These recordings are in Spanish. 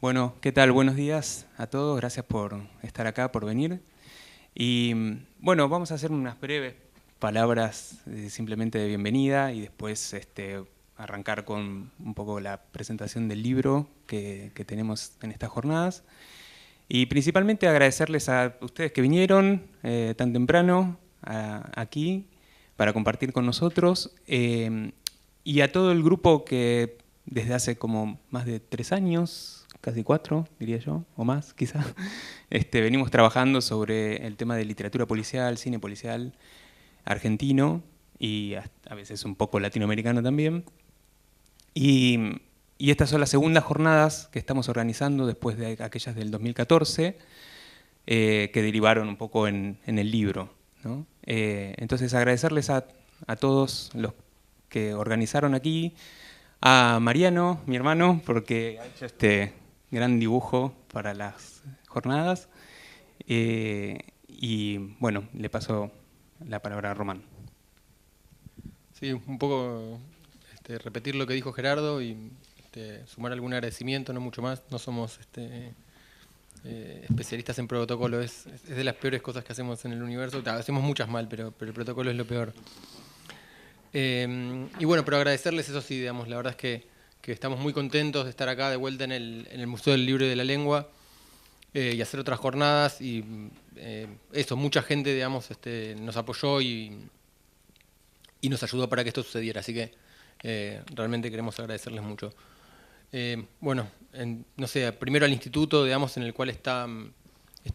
Bueno, ¿qué tal? Buenos días a todos. Gracias por estar acá, por venir. Y bueno, vamos a hacer unas breves palabras simplemente de bienvenida y después arrancar con un poco la presentación del libro que tenemos en estas jornadas. Y principalmente agradecerles a ustedes que vinieron tan temprano aquí para compartir con nosotros y a todo el grupo que desde hace como más de 3 años, casi 4, diría yo, o más quizá, venimos trabajando sobre el tema de literatura policial, cine policial argentino y a veces un poco latinoamericano también. Y, y estas son las segundas jornadas que estamos organizando después de aquellas del 2014, que derivaron un poco en el libro, ¿no? Entonces agradecerles a todos los que organizaron aquí, a Mariano, mi hermano, porque ha hecho este gran dibujo para las jornadas, y bueno, le paso la palabra a Román. Sí, un poco repetir lo que dijo Gerardo y sumar algún agradecimiento, no mucho más. No somos especialistas en protocolo, es de las peores cosas que hacemos en el universo. Hacemos muchas mal, pero el protocolo es lo peor. Y bueno, pero agradecerles eso sí, digamos, la verdad es que estamos muy contentos de estar acá de vuelta en el Museo del Libro y de la Lengua y hacer otras jornadas y eso, mucha gente, digamos, nos apoyó y nos ayudó para que esto sucediera, así que realmente queremos agradecerles mucho. Bueno, no sé, primero al instituto, digamos, en el cual está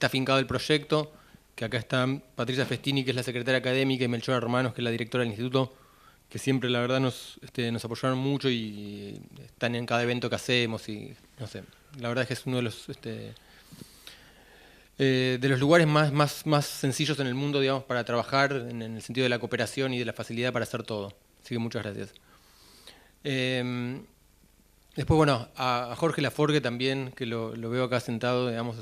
afincado el proyecto, que acá están Patricia Festini, que es la secretaria académica, y Melchora Romanos, que es la directora del instituto, que siempre la verdad nos apoyaron mucho y están en cada evento que hacemos y no sé, la verdad es que es uno de los lugares más sencillos en el mundo, digamos, para trabajar en el sentido de la cooperación y de la facilidad para hacer todo. Así que muchas gracias. Después, bueno, a Jorge Laforgue también, que lo veo acá sentado, digamos,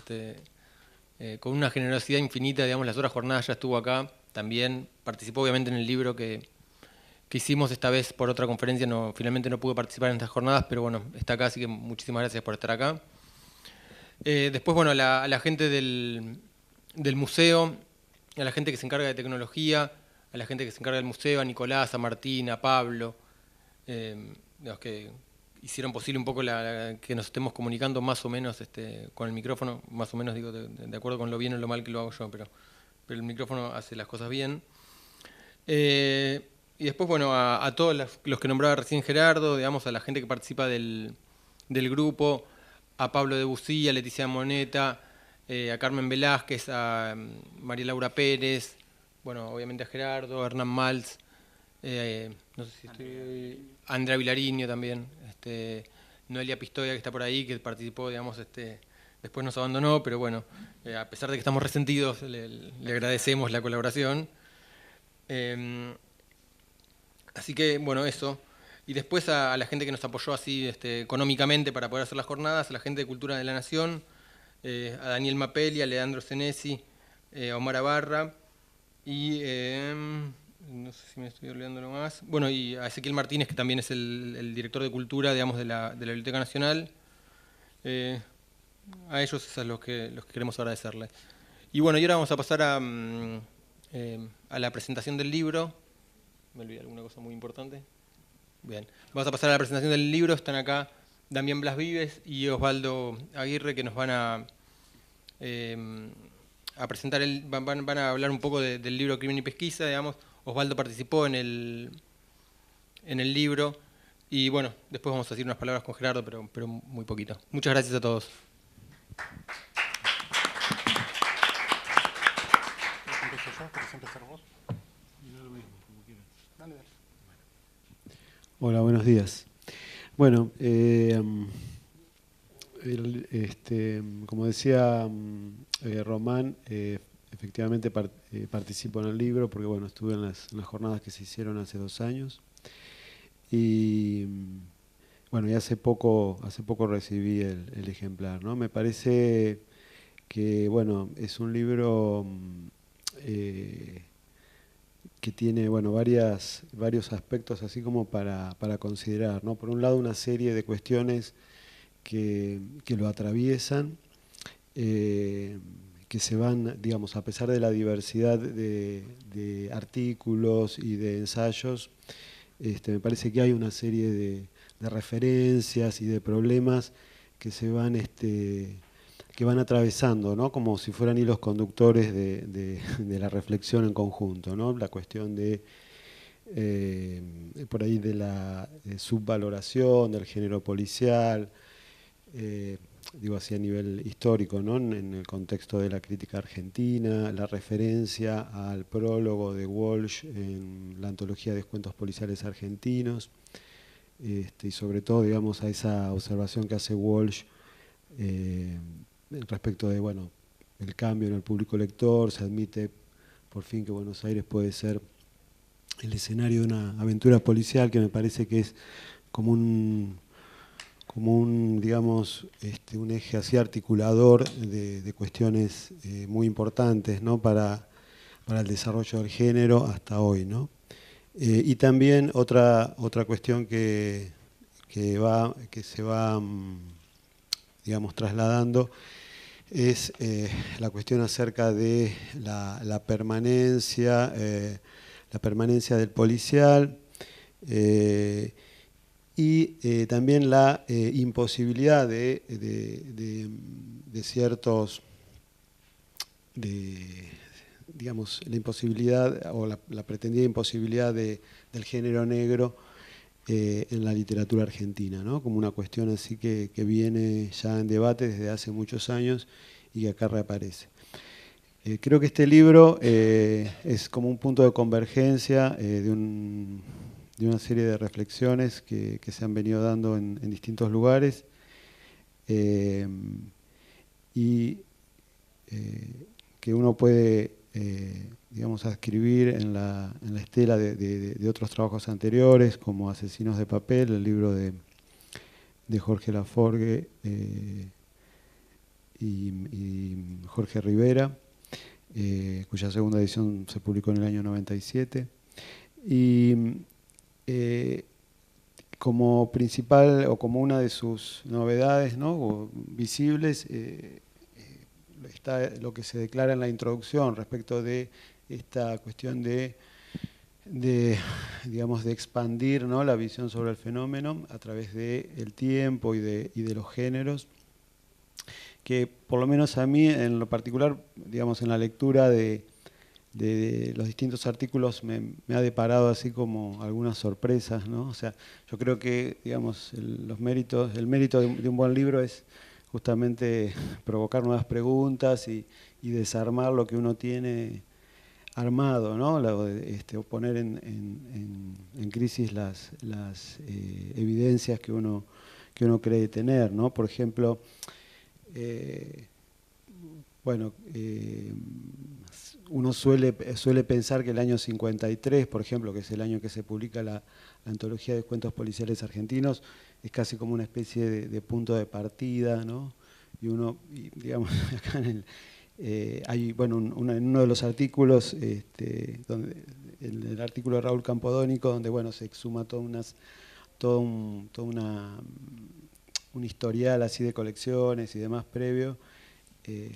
con una generosidad infinita, digamos, las horas jornadas ya estuvo acá, también participó obviamente en el libro que hicimos esta vez por otra conferencia, finalmente no pudo participar en estas jornadas, pero bueno, está acá, así que muchísimas gracias por estar acá. Después, bueno, a la gente del museo, a la gente que se encarga de tecnología, a la gente que se encarga del museo, a Nicolás, a Martín, a Pablo, los que hicieron posible un poco que nos estemos comunicando más o menos con el micrófono, más o menos digo, de acuerdo con lo bien o lo mal que lo hago yo, pero el micrófono hace las cosas bien. Y después, bueno, a todos los que nombraba recién Gerardo, digamos, a la gente que participa del grupo, a Pablo Debussy, a Leticia Moneta, a Carmen Velázquez, a María Laura Pérez, bueno, obviamente a Gerardo, a Hernán Maltz, no sé si estoy... Andrea Vilariño también, Noelia Pistoia, que está por ahí, que participó, digamos, después nos abandonó, pero bueno, a pesar de que estamos resentidos, le agradecemos la colaboración. Así que, bueno, eso. Y después a la gente que nos apoyó así económicamente para poder hacer las jornadas, a la gente de Cultura de la Nación, a Daniel Mapelli, a Leandro Senesi, a Omar Abarra y no sé si me estoy olvidando lo más. Bueno, y a Ezequiel Martínez, que también es el director de Cultura, digamos, de la Biblioteca Nacional. A ellos es a los que queremos agradecerles. Y bueno, y ahora vamos a pasar a la presentación del libro. Me olvidé alguna cosa muy importante. Bien, vamos a pasar a la presentación del libro. Están acá Damián Blas Vives y Osvaldo Aguirre, que nos van a presentar, van a hablar un poco del libro Crimen y Pesquisa, digamos. Osvaldo participó en el libro y bueno, después vamos a decir unas palabras con Gerardo, pero muy poquito. Muchas gracias a todos. Hola, buenos días. Bueno, como decía Román, efectivamente participo en el libro porque bueno, estuve en las jornadas que se hicieron hace 2 años y bueno, y hace poco recibí el ejemplar, ¿no? Me parece que bueno, es un libro que tiene bueno, varios aspectos así como para considerar, ¿no? Por un lado, una serie de cuestiones que lo atraviesan, que se van, digamos, a pesar de la diversidad de artículos y de ensayos, me parece que hay una serie de referencias y de problemas que se van, que van atravesando, ¿no? Como si fueran hilos conductores de la reflexión en conjunto, ¿no? La cuestión de por ahí de la subvaloración del género policial, digo así a nivel histórico, ¿no? En el contexto de la crítica argentina, la referencia al prólogo de Walsh en la antología de cuentos policiales argentinos, y sobre todo, digamos, a esa observación que hace Walsh respecto de, bueno, el cambio en el público lector. Se admite por fin que Buenos Aires puede ser el escenario de una aventura policial, que me parece que es como un digamos, un eje así articulador de cuestiones muy importantes, ¿no? para el desarrollo del género hasta hoy, ¿no? Y también otra cuestión que se va, digamos, trasladando es la cuestión acerca de la permanencia del policial, y también la imposibilidad de ciertos, digamos, la imposibilidad o la pretendida imposibilidad del género negro en la literatura argentina, ¿no? Como una cuestión así que viene ya en debate desde hace muchos años y que acá reaparece. Creo que este libro es como un punto de convergencia de una serie de reflexiones que se han venido dando en distintos lugares, y que uno puede, digamos, adscribir en la estela de otros trabajos anteriores, como Asesinos de Papel, el libro de Jorge Laforgue y Jorge Rivera, cuya segunda edición se publicó en el año 97. Y como principal o como una de sus novedades, ¿no? O visibles, está lo que se declara en la introducción respecto de esta cuestión digamos, de expandir, ¿no? La visión sobre el fenómeno a través del tiempo y de los géneros, que por lo menos a mí en lo particular, digamos, en la lectura de los distintos artículos me ha deparado así como algunas sorpresas, ¿no? O sea, yo creo que, digamos, el mérito de un buen libro es justamente provocar nuevas preguntas y desarmar lo que uno tiene armado, ¿no? O poner en crisis las evidencias que uno cree tener, ¿no? Por ejemplo, bueno, uno suele pensar que el año 53, por ejemplo, que es el año que se publica la antología de cuentos policiales argentinos, es casi como una especie de punto de partida, ¿no? Digamos, acá hay, bueno, en uno de los artículos, el artículo de Raúl Campodónico, donde, bueno, se exhuma todo un historial así de colecciones y demás previo.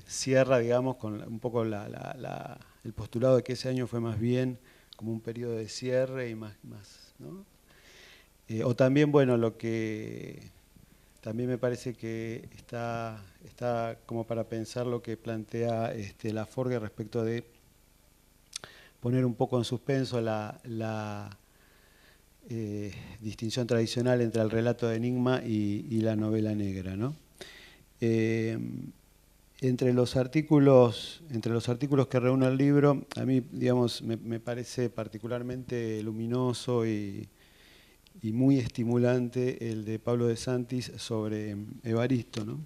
Cierra, digamos, con un poco el postulado de que ese año fue más bien como un periodo de cierre y más, ¿no? O también, bueno, lo que también me parece que está como para pensar lo que plantea Laforgue respecto de poner un poco en suspenso la distinción tradicional entre el relato de enigma y la novela negra, ¿no? Entre los artículos que reúne el libro, a mí, digamos, me parece particularmente luminoso y muy estimulante el de Pablo de Santis sobre Evaristo, ¿no?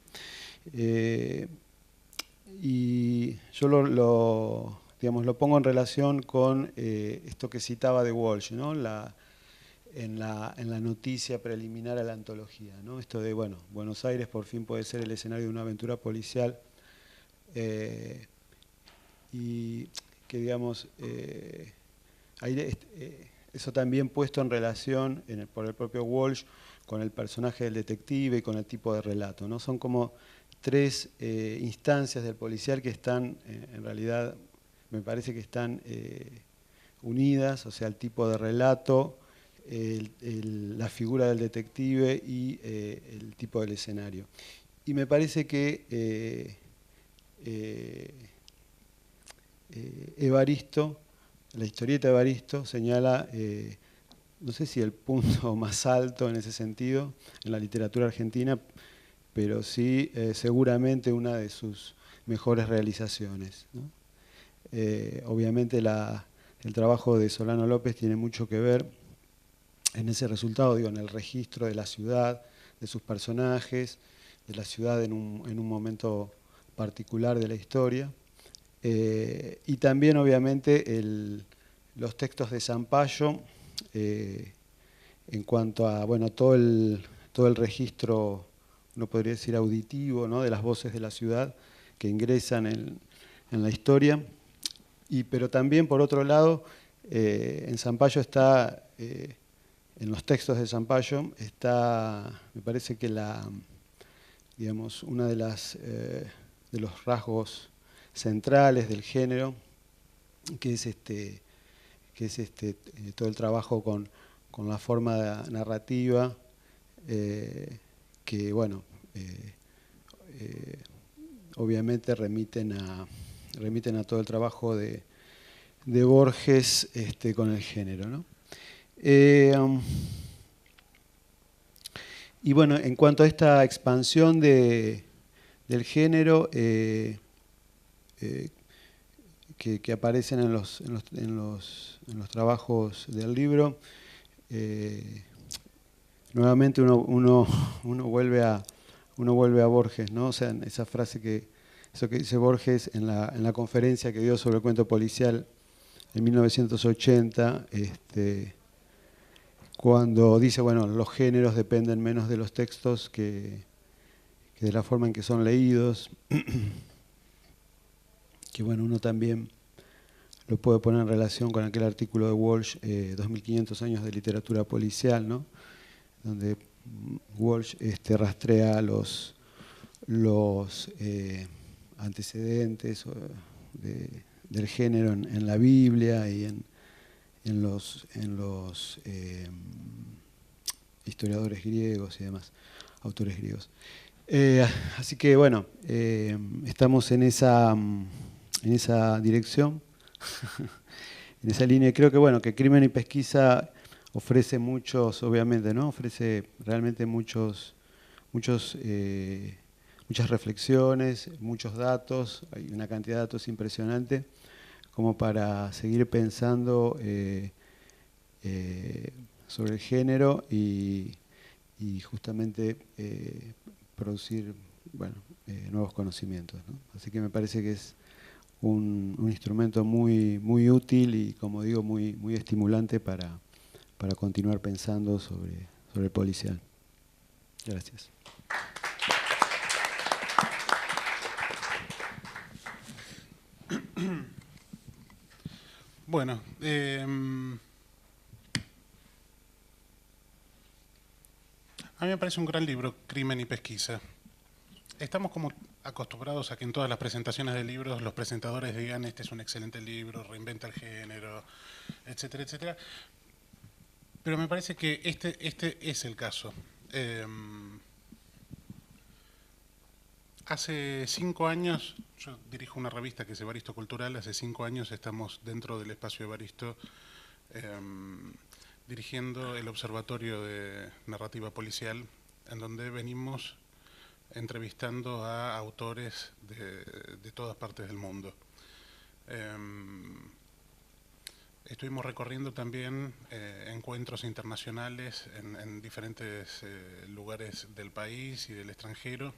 Y yo digamos, lo pongo en relación con esto que citaba de Walsh, ¿no? En la noticia preliminar a la antología, ¿no? Esto de, bueno, Buenos Aires por fin puede ser el escenario de una aventura policial, y que, digamos, eso también puesto en relación por el propio Walsh con el personaje del detective y con el tipo de relato, ¿no? Son como tres instancias del policial que están, en realidad, me parece que están unidas, o sea, el tipo de relato, la figura del detective y el tipo del escenario. Y me parece que Evaristo, la historieta de Evaristo, señala, no sé si el punto más alto en ese sentido, en la literatura argentina, pero sí seguramente una de sus mejores realizaciones, ¿no? Obviamente el trabajo de Solano López tiene mucho que ver en ese resultado, digo, en el registro de la ciudad, de sus personajes, de la ciudad en un momento particular de la historia. Y también, obviamente, los textos de Zampayo, en cuanto a bueno, todo el registro, uno podría decir auditivo, ¿no? De las voces de la ciudad que ingresan en la historia. Pero también, por otro lado, en Zampayo está, en los textos de Zampayo, está, me parece que digamos, una de los rasgos centrales del género, que es todo el trabajo con la forma narrativa, que bueno, obviamente remiten a todo el trabajo de Borges con el género, ¿no? Y bueno, en cuanto a esta expansión del género, que aparecen en los trabajos del libro, nuevamente uno vuelve a Borges, ¿no? O sea, esa frase eso que dice Borges en la conferencia que dio sobre el cuento policial en 1980, cuando dice, bueno, los géneros dependen menos de los textos que de la forma en que son leídos, que bueno, uno también lo puede poner en relación con aquel artículo de Walsh, 2500 años de literatura policial, ¿no? Donde Walsh rastrea los antecedentes del género en la Biblia y en los historiadores griegos y demás, autores griegos. Así que bueno, estamos en esa dirección, en esa línea. Creo que bueno, que Crimen y Pesquisa ofrece muchos, obviamente, ¿no? Ofrece realmente muchas reflexiones, muchos datos, hay una cantidad de datos impresionante como para seguir pensando sobre el género y justamente producir nuevos conocimientos, ¿no? Así que me parece que es un instrumento muy, muy útil y, como digo, muy, muy estimulante para continuar pensando sobre el policial. Gracias. Bueno, a mí me parece un gran libro, Crimen y Pesquisa. Estamos como acostumbrados a que en todas las presentaciones de libros los presentadores digan este es un excelente libro, reinventa el género, etcétera, etcétera. Pero me parece que este es el caso. Hace 5 años, yo dirijo una revista que es Evaristo Cultural, hace 5 años estamos dentro del espacio Evaristo dirigiendo el Observatorio de Narrativa Policial, en donde venimos entrevistando a autores de todas partes del mundo. Estuvimos recorriendo también encuentros internacionales en diferentes lugares del país y del extranjero.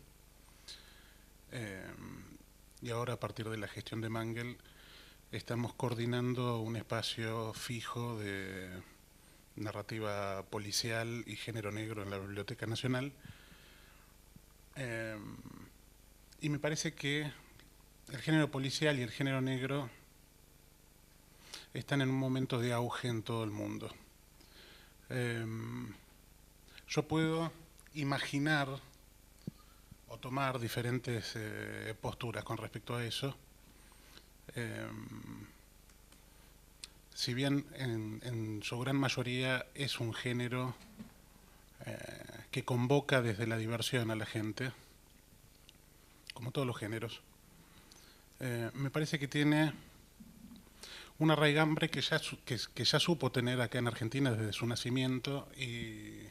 Y ahora, a partir de la gestión de Mangel, estamos coordinando un espacio fijo de narrativa policial y género negro en la Biblioteca Nacional. Y me parece que el género policial y el género negro están en un momento de auge en todo el mundo. Yo puedo imaginar o tomar diferentes posturas con respecto a eso. Si bien en su gran mayoría es un género que convoca desde la diversión a la gente, como todos los géneros, me parece que tiene una raigambre que ya supo tener acá en Argentina desde su nacimiento y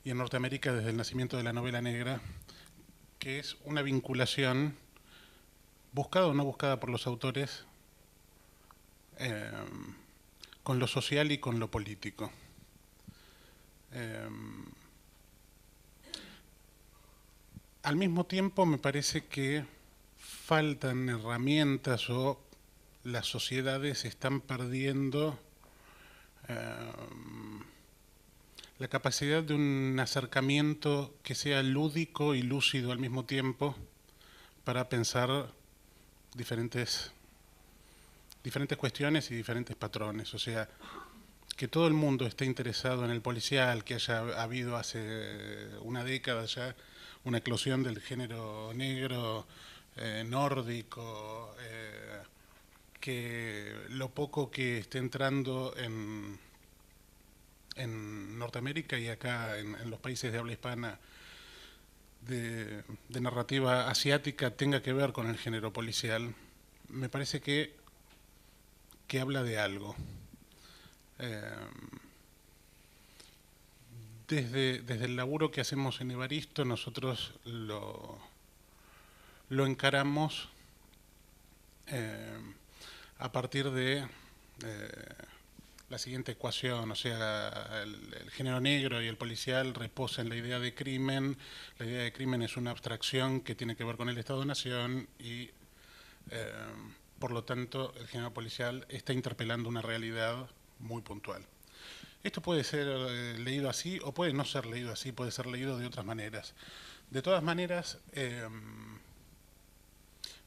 en Norteamérica desde el nacimiento de la novela negra, que es una vinculación, buscada o no buscada por los autores, con lo social y con lo político. Al mismo tiempo me parece que faltan herramientas o las sociedades están perdiendo la capacidad de un acercamiento que sea lúdico y lúcido al mismo tiempo para pensar diferentes cuestiones y diferentes patrones. O sea, que todo el mundo esté interesado en el policial, que haya habido hace una década ya una eclosión del género negro, nórdico, que lo poco que esté entrando en Norteamérica y acá en los países de habla hispana de narrativa asiática tenga que ver con el género policial, me parece que habla de algo. Desde el laburo que hacemos en Evaristo, nosotros lo encaramos a partir de la siguiente ecuación, o sea, el género negro y el policial reposa en la idea de crimen. La idea de crimen es una abstracción que tiene que ver con el Estado-Nación y por lo tanto el género policial está interpelando una realidad muy puntual. Esto puede ser leído así o puede no ser leído así, puede ser leído de otras maneras. De todas maneras,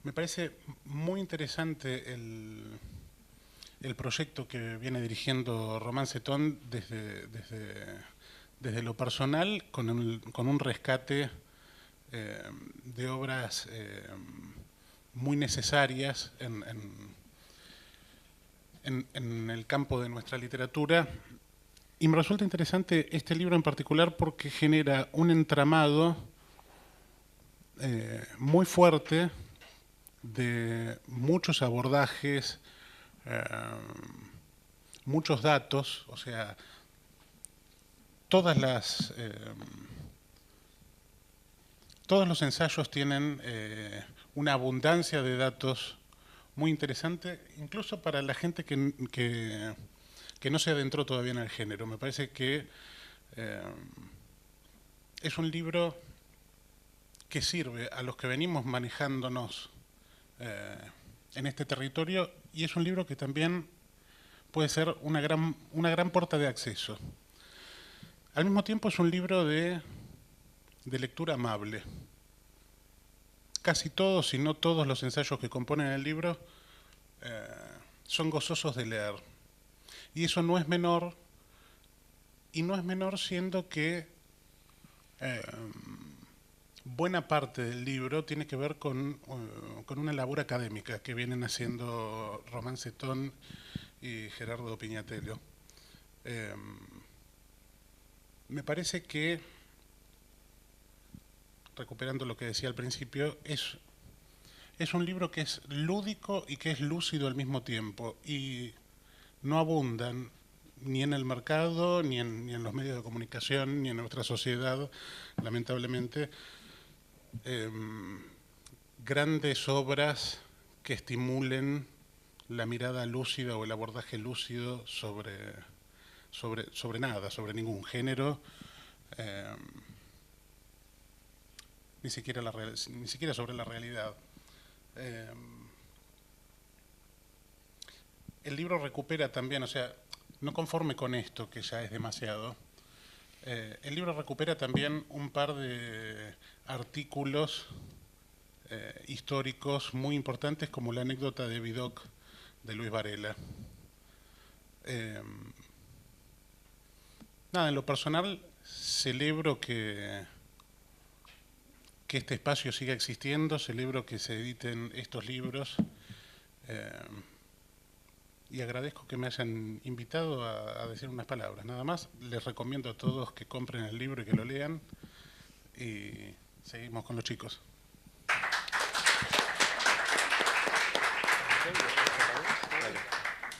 me parece muy interesante el proyecto que viene dirigiendo Román Setón desde lo personal, con un rescate de obras muy necesarias en el campo de nuestra literatura. Y me resulta interesante este libro en particular porque genera un entramado muy fuerte de muchos abordajes, muchos datos, o sea, todos los ensayos tienen una abundancia de datos muy interesante, incluso para la gente que no se adentró todavía en el género. Me parece que es un libro que sirve a los que venimos manejándonos en este territorio y es un libro que también puede ser una gran puerta de acceso. Al mismo tiempo es un libro de lectura amable. Casi todos, si no todos los ensayos que componen el libro son gozosos de leer. Y eso no es menor, y no es menor siendo que buena parte del libro tiene que ver con una labor académica que vienen haciendo Román Setón y Gerardo Piñatello. Me parece que, recuperando lo que decía al principio, es un libro que es lúdico y que es lúcido al mismo tiempo, y no abundan ni en el mercado, ni en los medios de comunicación, ni en nuestra sociedad, lamentablemente, grandes obras que estimulen la mirada lúcida o el abordaje lúcido sobre nada, sobre ningún género, ni siquiera sobre la realidad. El libro recupera también, o sea, no conforme con esto, que ya es demasiado, el libro recupera también un par de artículos históricos muy importantes, como la anécdota de Vidocq de Luis Varela. Nada, en lo personal celebro que este espacio siga existiendo, celebro que se editen estos libros eh, y agradezco que me hayan invitado a decir unas palabras. Nada más, les recomiendo a todos que compren el libro y que lo lean y seguimos con los chicos.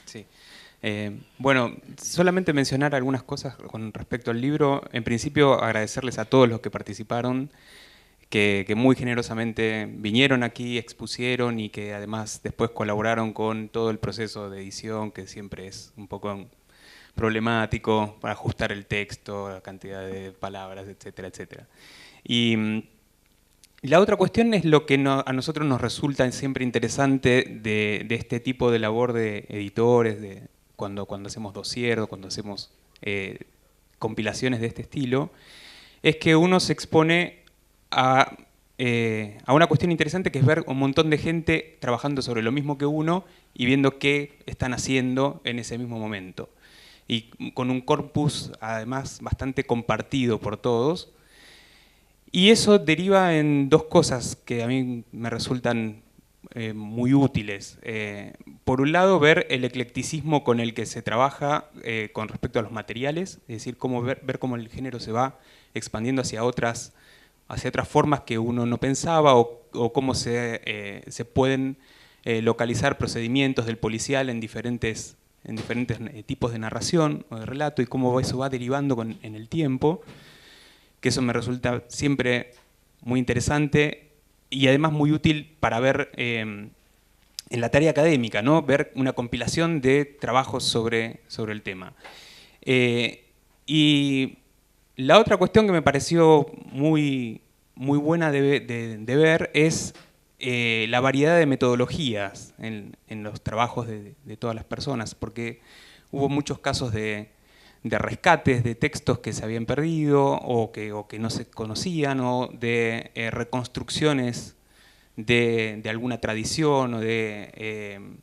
Sí. Bueno, solamente mencionar algunas cosas con respecto al libro. En principio, agradecerles a todos los que participaron, que muy generosamente vinieron aquí, expusieron y que además después colaboraron con todo el proceso de edición, que siempre es un poco problemático para ajustar el texto, la cantidad de palabras, etcétera, etcétera. Y la otra cuestión es lo que a nosotros nos resulta siempre interesante de este tipo de labor de editores, cuando hacemos dossier o cuando hacemos compilaciones de este estilo, es que uno se expone a una cuestión interesante, que es ver un montón de gente trabajando sobre lo mismo que uno y viendo qué están haciendo en ese mismo momento. Y con un corpus además bastante compartido por todos. Y eso deriva en dos cosas que a mí me resultan muy útiles. Por un lado, ver el eclecticismo con el que se trabaja con respecto a los materiales, es decir, ver cómo el género se va expandiendo hacia otras formas que uno no pensaba, o cómo se pueden localizar procedimientos del policial en diferentes tipos de narración o de relato, y cómo eso va derivando en el tiempo, que eso me resulta siempre muy interesante y además muy útil para ver en la tarea académica, ¿no? Ver una compilación de trabajos sobre el tema. Y la otra cuestión que me pareció muy buena de ver es la variedad de metodologías en los trabajos de todas las personas, porque hubo muchos casos de rescates de textos que se habían perdido o que no se conocían, o de reconstrucciones de alguna tradición o de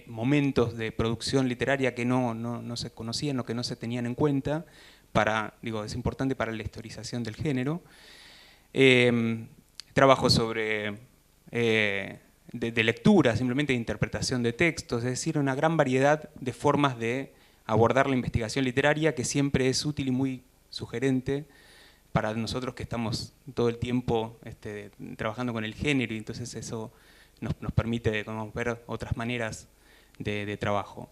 momentos de producción literaria que no se conocían o que no se tenían en cuenta. Es importante para la historización del género. Trabajo sobre de lectura, simplemente de interpretación de textos, es decir, una gran variedad de formas de abordar la investigación literaria, que siempre es útil y muy sugerente para nosotros que estamos todo el tiempo trabajando con el género, y entonces eso nos permite ver otras maneras de trabajo.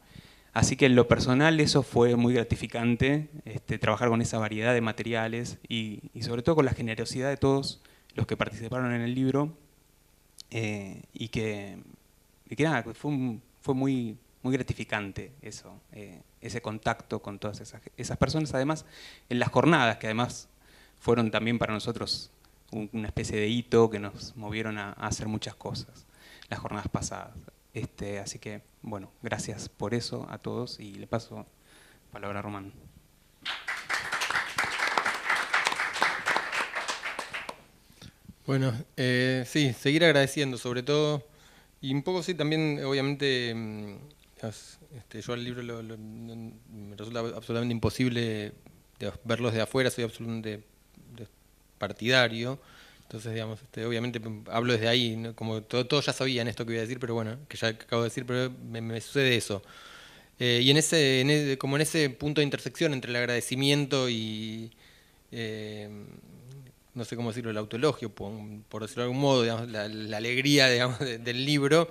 Así que en lo personal eso fue muy gratificante, trabajar con esa variedad de materiales y sobre todo con la generosidad de todos los que participaron en el libro, y que nada, fue muy gratificante eso, ese contacto con todas esas personas, además en las jornadas, que además fueron también para nosotros una especie de hito, que nos movieron a hacer muchas cosas, las jornadas pasadas. Así que, bueno, gracias por eso a todos, y le paso palabra a Román. Bueno, sí, seguir agradeciendo sobre todo, y un poco sí también, obviamente, yo al libro me resulta absolutamente imposible verlos de afuera, soy absolutamente partidario, entonces, digamos, obviamente hablo desde ahí, ¿no? Como todos ya sabían esto que voy a decir, pero bueno, que ya acabo de decir, pero me sucede eso. Y como en ese punto de intersección entre el agradecimiento y no sé cómo decirlo, el autoelogio, por decirlo de algún modo, digamos, la alegría, digamos, del libro,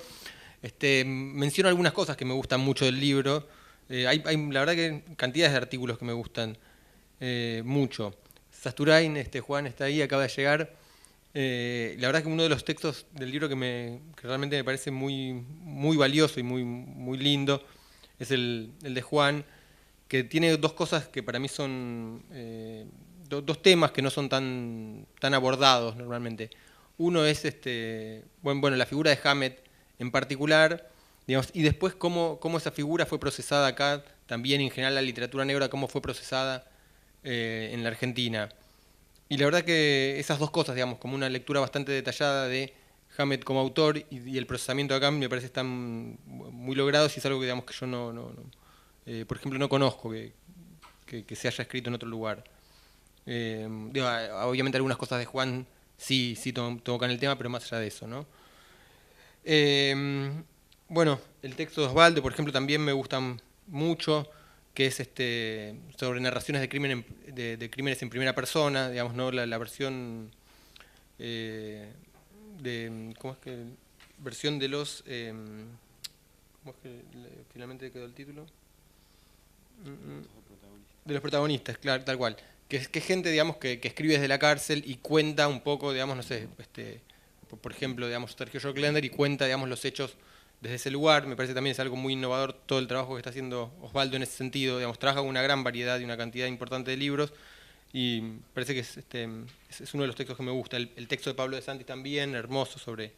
menciono algunas cosas que me gustan mucho del libro. Hay la verdad que cantidades de artículos que me gustan mucho. Sasturain, Juan está ahí, acaba de llegar. La verdad que uno de los textos del libro que realmente me parece muy valioso y muy lindo es el de Juan, que tiene dos cosas que para mí son dos temas que no son tan abordados normalmente. Uno es bueno, la figura de Hammett en particular, digamos, y después cómo esa figura fue procesada acá, también en general la literatura negra, cómo fue procesada en la Argentina. Y la verdad que esas dos cosas, digamos, como una lectura bastante detallada de Hammett como autor y el procesamiento de acá, me parece que están muy logrados, y es algo que, digamos, que yo por ejemplo, no conozco, que que se haya escrito en otro lugar. Obviamente algunas cosas de Juan sí tocan el tema, pero más allá de eso, ¿no? Bueno, el texto de Osvaldo, por ejemplo, también me gustan mucho, que es sobre narraciones de crímenes en primera persona, digamos, ¿no? La versión ¿cómo es que? Versión de los ¿cómo es que finalmente quedó el título? De los protagonistas, claro, tal cual. Que es gente, digamos, que escribe desde la cárcel y cuenta un poco, digamos, no sé, por ejemplo, digamos, Sergio Joclender, y cuenta, digamos, los hechos desde ese lugar. Me parece también es algo muy innovador todo el trabajo que está haciendo Osvaldo en ese sentido. Digamos, trabaja con una gran variedad y una cantidad importante de libros, y parece que es uno de los textos que me gusta. El texto de Pablo de Santis también, hermoso, sobre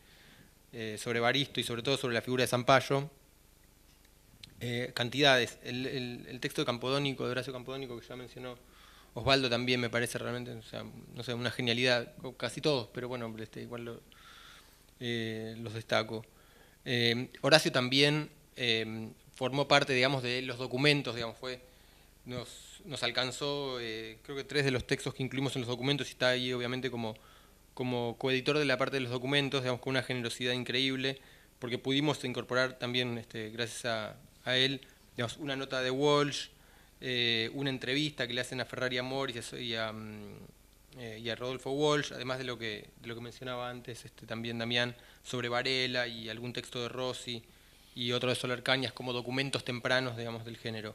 Evaristo y sobre todo sobre la figura de Zampayo. Cantidades. El texto de Campodónico, de Horacio Campodónico, que ya mencionó Osvaldo, también me parece realmente, o sea, no sé, una genialidad. Casi todos, pero bueno, igual los destaco. Horacio también formó parte, digamos, de los documentos, digamos, nos alcanzó, creo que 3 de los textos que incluimos en los documentos, y está ahí obviamente como coeditor de la parte de los documentos, digamos, con una generosidad increíble, porque pudimos incorporar también, gracias a él, digamos, una nota de Walsh, una entrevista que le hacen a Ferrari Amoris y a Rodolfo Walsh, además de lo que mencionaba antes también Damián, sobre Varela, y algún texto de Rossi y otro de Soler Cañas, como documentos tempranos, digamos, del género.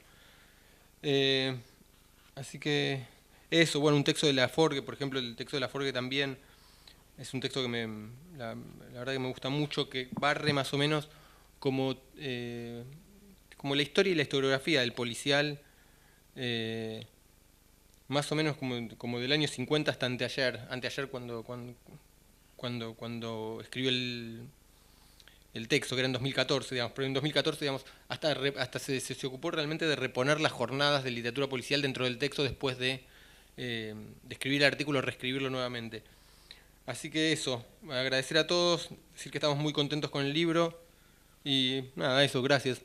Así que eso, bueno, un texto de Laforgue, por ejemplo, el texto de Laforgue también es un texto que la verdad que me gusta mucho, que barre más o menos como la historia y la historiografía del policial, más o menos como del año 50 hasta anteayer cuando escribió el texto, que era en 2014, digamos, pero en 2014, digamos, hasta se ocupó realmente de reponer las jornadas de literatura policial dentro del texto después de escribir el artículo, reescribirlo nuevamente. Así que eso, agradecer a todos, decir que estamos muy contentos con el libro, y nada, eso, gracias.